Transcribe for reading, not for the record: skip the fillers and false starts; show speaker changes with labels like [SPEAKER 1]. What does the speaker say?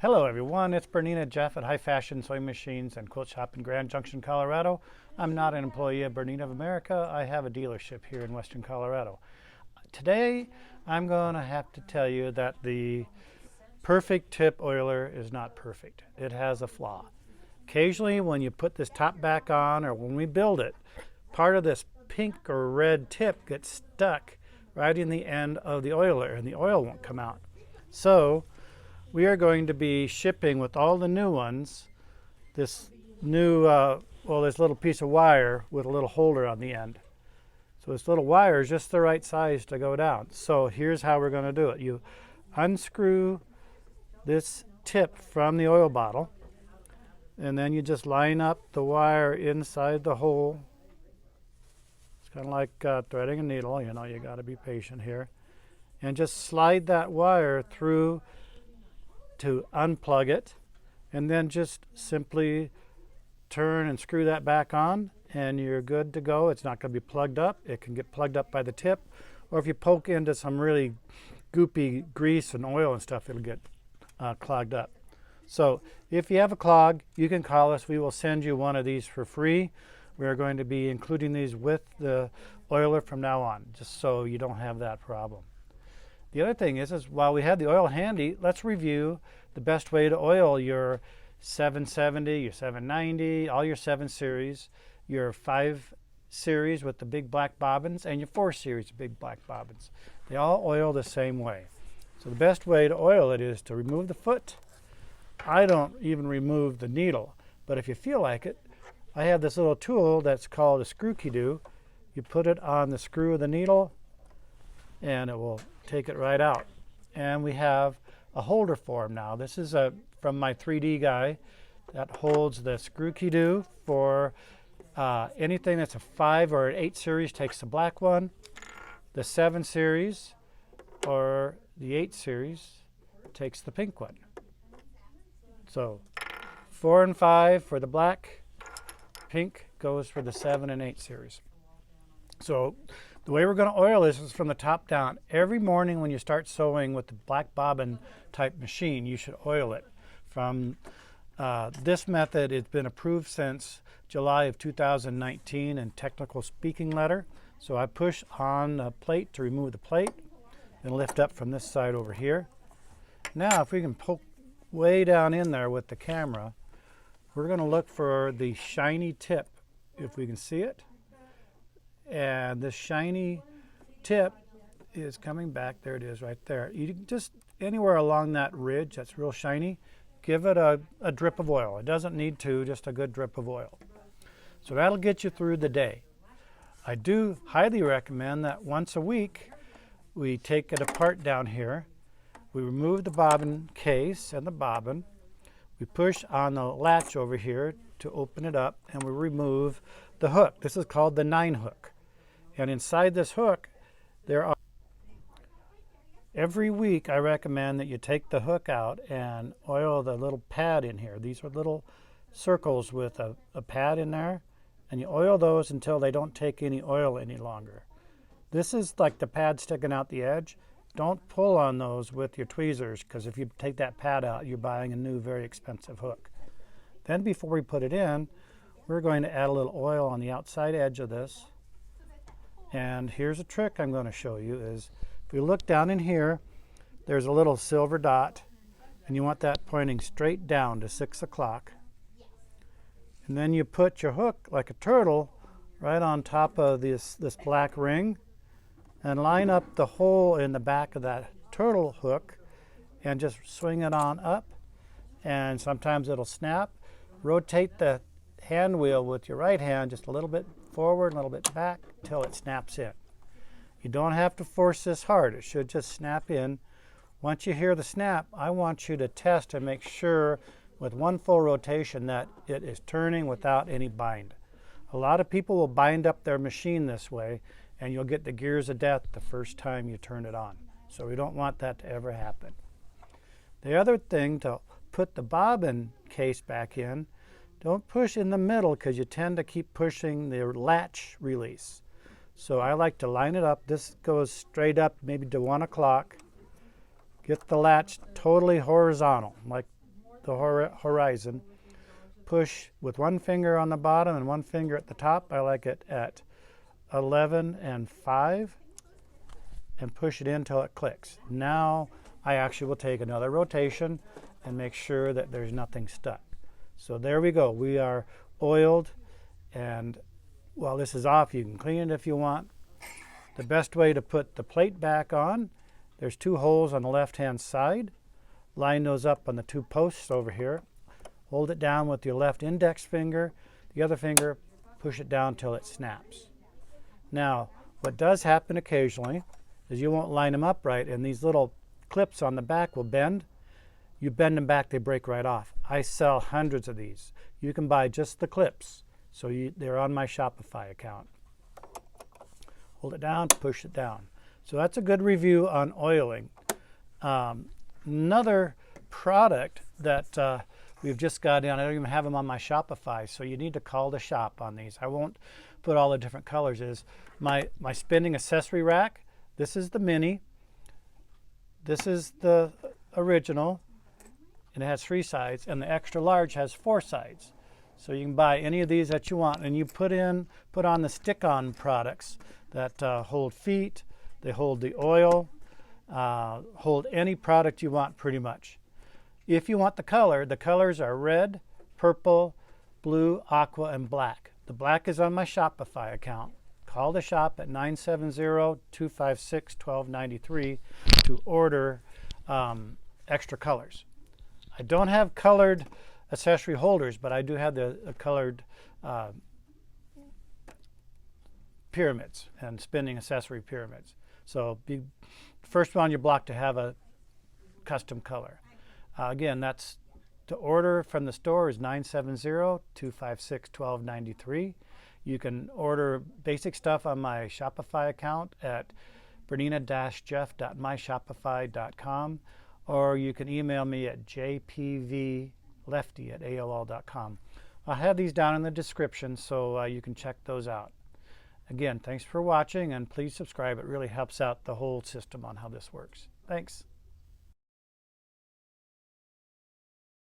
[SPEAKER 1] Hello everyone, it's Bernina Jeff at High Fashion Sewing Machines and Quilt Shop in Grand Junction, Colorado. I'm not an employee of Bernina of America. I have a dealership here in Western Colorado. Today I'm going to have to tell you that the perfect tip oiler is not perfect. It has a flaw. Occasionally when you put this top back on or when we build it, part of this pink or red tip gets stuck right in the end of the oiler and the oil won't come out. So we are going to be shipping with all the new ones this new, this little piece of wire with a little holder on the end. So this little wire is just the right size to go down. So here's how we're going to do it. You unscrew this tip from the oil bottle, and then you just line up the wire inside the hole. It's kind of like threading a needle. You know, you got to be patient here. And just slide that wire through to unplug it, and then just simply turn and screw that back on and you're good to go. It's not going to be plugged up. It can get plugged up by the tip, or if you poke into some really goopy grease and oil and stuff, it'll get clogged up. So if you have a clog, you can call us. We will send you one of these for free. We are going to be including these with the oiler from now on, just so you don't have that problem. The other thing is while we have the oil handy, let's review the best way to oil your 770, your 790, all your 7 series, your 5 series with the big black bobbins, and your 4 series of big black bobbins. They all oil the same way. So the best way to oil it is to remove the foot. I don't even remove the needle, but if you feel like it, I have this little tool that's called a screw-key-doo. You put it on the screw of the needle, and it will take it right out. And we have a holder for them now. This is from my 3D guy that holds the screw-key-doo for anything that's a 5 or an 8 series takes the black one. The 7 series or the 8 series takes the pink one. So 4 and 5 for the black, pink goes for the 7 and 8 series. So the way we're going to oil this is from the top down. Every morning when you start sewing with the black bobbin type machine, you should oil it. From this method, it's been approved since July of 2019 in technical speaking letter. So I push on the plate to remove the plate and lift up from this side over here. Now if we can poke way down in there with the camera, we're going to look for the shiny tip, if we can see it. And this shiny tip is coming back. There it is right there. You can just anywhere along that ridge that's real shiny, give it a drip of oil. It doesn't need to, just a good drip of oil. So that'll get you through the day. I do highly recommend that once a week we take it apart down here. We remove the bobbin case and the bobbin. We push on the latch over here to open it up, and we remove the hook. This is called the 9 hook. And inside this hook, there are, every week I recommend that you take the hook out and oil the little pad in here. These are little circles with a pad in there, and you oil those until they don't take any oil any longer. This is like the pad sticking out the edge. Don't pull on those with your tweezers, because if you take that pad out, you're buying a new, very expensive hook. Then before we put it in, we're going to add a little oil on the outside edge of this. And here's a trick I'm going to show you is if you look down in here, there's a little silver dot, and you want that pointing straight down to 6 o'clock. And then you put your hook like a turtle right on top of this black ring and line up the hole in the back of that turtle hook and just swing it on up. And sometimes it'll snap. Rotate the hand wheel with your right hand just a little bit forward, a little bit back until it snaps in. You don't have to force this hard. It should just snap in. Once you hear the snap, I want you to test and make sure with one full rotation that it is turning without any bind. A lot of people will bind up their machine this way, and you'll get the gears of death the first time you turn it on. So we don't want that to ever happen. The other thing, to put the bobbin case back in, don't push in the middle because you tend to keep pushing the latch release. So I like to line it up. This goes straight up maybe to 1 o'clock. Get the latch totally horizontal, like the horizon. Push with one finger on the bottom and one finger at the top. I like it at 11 and 5, and push it in until it clicks. Now I actually will take another rotation and make sure that there's nothing stuck. So there we go. We are oiled, and while this is off, you can clean it if you want. The best way to put the plate back on, there's 2 holes on the left-hand side. Line those up on the 2 posts over here. Hold it down with your left index finger. The other finger, push it down till it snaps. Now, what does happen occasionally is you won't line them up right, and these little clips on the back will bend. You bend them back, they break right off. I sell hundreds of these. You can buy just the clips. So they're on my Shopify account. Hold it down, push it down. So that's a good review on oiling. Another product that we've just got in, I don't even have them on my Shopify, so you need to call the shop on these. I won't put all the different colors. Is my spinning accessory rack. This is the mini. This is the original, and it has 3 sides, and the extra large has 4 sides. So you can buy any of these that you want, and you put on the stick-on products that hold feet, they hold the oil, hold any product you want pretty much. If you want the colors are red, purple, blue, aqua, and black. The black is on my Shopify account. Call the shop at 970-256-1293 to order extra colors. I don't have colored accessory holders, but I do have the colored pyramids and spinning accessory pyramids. So the first one on your block to have a custom color. Again, that's to order from the store is 970-256-1293. You can order basic stuff on my Shopify account at bernina-jeff.myshopify.com, or you can email me at jpvlefty@aol.com. I'll have these down in the description, so you can check those out. Again, thanks for watching, and please subscribe. It really helps out the whole system on how this works. Thanks.